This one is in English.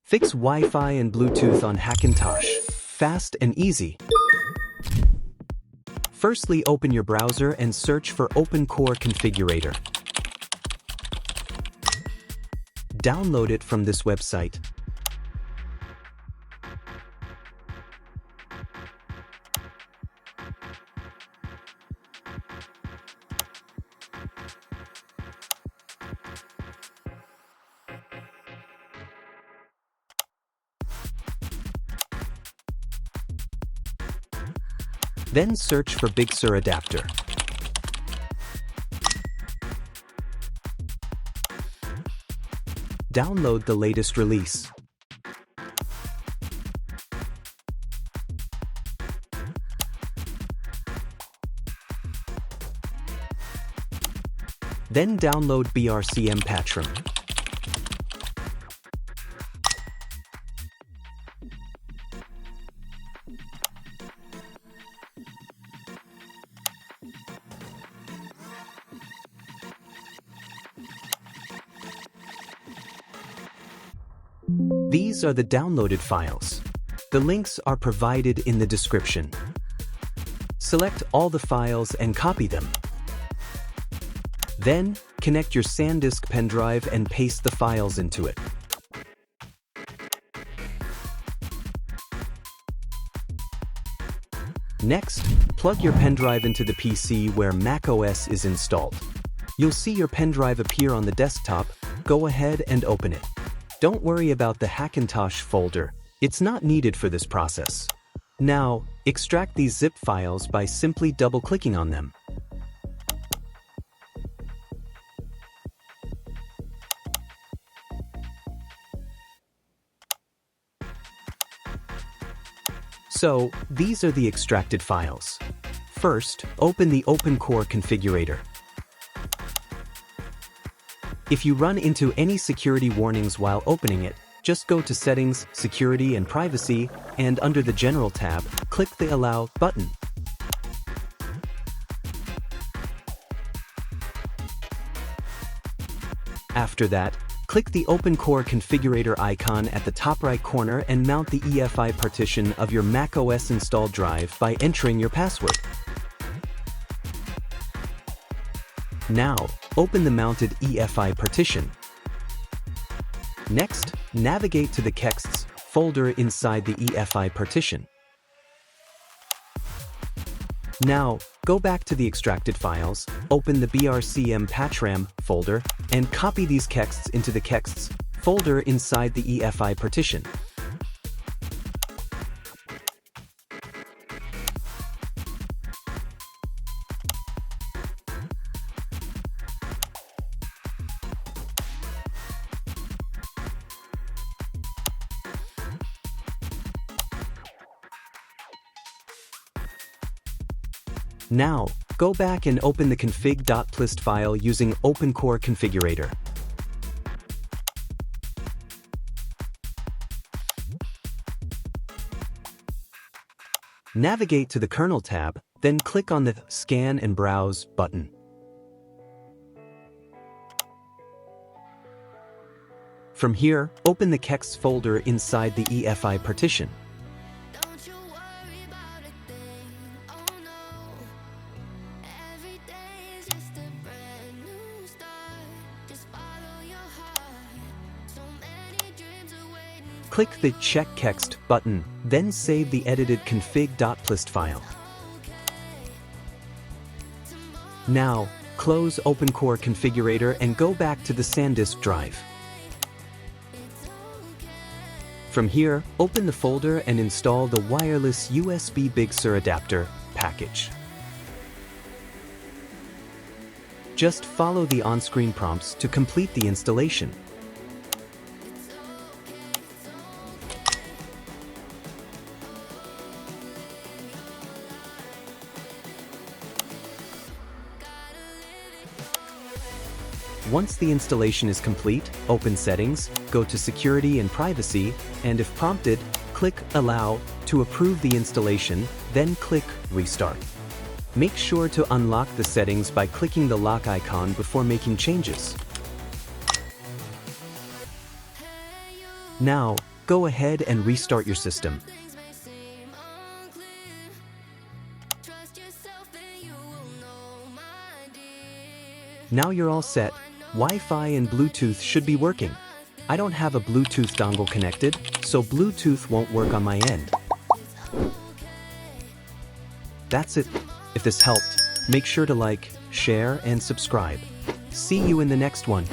Fix Wi-Fi and Bluetooth on Hackintosh. Fast and easy. Firstly, open your browser and search for OpenCore configurator. Download it from this website. Then search for Big Sur adapter. Download the latest release. Then download BRCM patchroom. These are the downloaded files. The links are provided in the description. Select all the files and copy them. Then, connect your SanDisk pendrive and paste the files into it. Next, plug your pendrive into the PC where macOS is installed. You'll see your pendrive appear on the desktop. Go ahead and open it. Don't worry about the Hackintosh folder, it's not needed for this process. Now, extract these zip files by simply double-clicking on them. So, these are the extracted files. First, open the OpenCore configurator. If you run into any security warnings while opening it, just go to Settings, Security and Privacy, and under the General tab, click the Allow button. After that, click the OpenCore configurator icon at the top right corner and mount the EFI partition of your macOS installed drive by entering your password. Now, open the mounted EFI partition. Next, navigate to the Kext folder inside the EFI partition. Now, go back to the extracted files, open the BRCM patchram folder, and copy these Kexts into the Kexts folder inside the EFI partition. Now, go back and open the config.plist file using OpenCore configurator. Navigate to the Kernel tab, then click on the Scan and Browse button. From here, open the Kext folder inside the EFI partition. Click the Check Kext button, then save the edited config.plist file. Now, close OpenCore configurator and go back to the SanDisk drive. From here, open the folder and install the wireless USB Big Sur adapter package. Just follow the on-screen prompts to complete the installation. Once the installation is complete, open Settings, go to Security and Privacy, and if prompted, click Allow to approve the installation, then click Restart. Make sure to unlock the settings by clicking the lock icon before making changes. Now, Go ahead and restart your system. Now you're all set. Wi-Fi and Bluetooth should be working. I don't have a Bluetooth dongle connected, so Bluetooth won't work on my end. That's it. If this helped, make sure to like, share, and subscribe. See you in the next one.